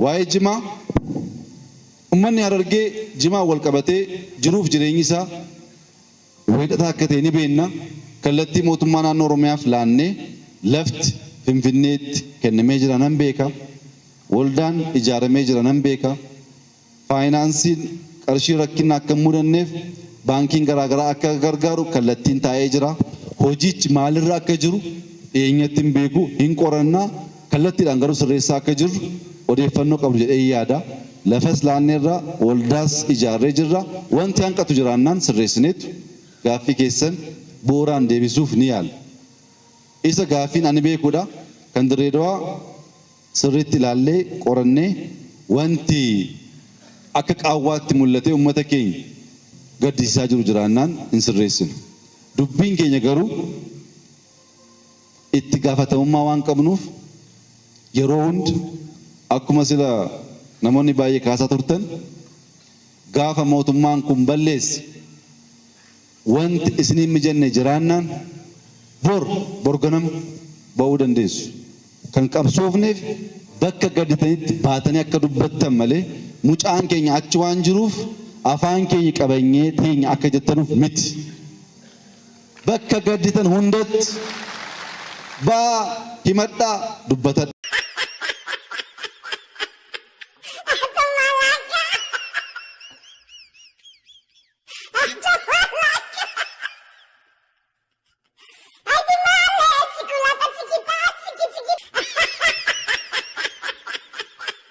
waa'ee jimaa ummanni Harargee jimaa wal qabatee jiruuf jireenyi isaa wayidhataa akka ta'e ni beekna. Kallattii mootummaa naannoo Oromiyaaf laannee lafti Finfinneetti kennamee jira nan beeka. Waldaan ijaaramee jira nan beeka. Faayinaansiin qarshii rakkina akka hin mudanneef baankiin garaagaraa akka gargaaru kallattiin taa'ee jira. Hojiichi maalirra akka jiru dhiyeenyatti hin beeku hin qorannaa kallattiidhaan garuu sirreessaa akka jiru odeeffannoo qabdu jedhee yaada. Lafas laanneerra waldaas ijaarree jirra. Wanti hanqatu jiraannaan sirreessineetu gaaffii keessan booraan deebisuuf ni yaala. Isa gaaffiin ani beekudha kan Dirree Dhawaa sirriitti ilaallee qorannee wanti akka qaawwaatti mul'atee uummata keenya gaddisiisaa jiru jiraannaan hin sirreessinu. Dubbiin keenya garuu itti gaafatamummaa waan qabnuuf yeroo hundi akkuma sila namoonni baay'ee kaasaa turtan gaafa mootummaan kun balleesse wanti isiniin mijanne jiraannaan bor ganam ba'uu dandeessu. Kan qabsoofneef bakka gadditanitti baatanii akka dubbattan malee mucaan keenya achi waan jiruuf afaan keenya qabanyee teenya akka jettanuuf miti. Bakka gadditan hundatti baa himadhaa dubbatan.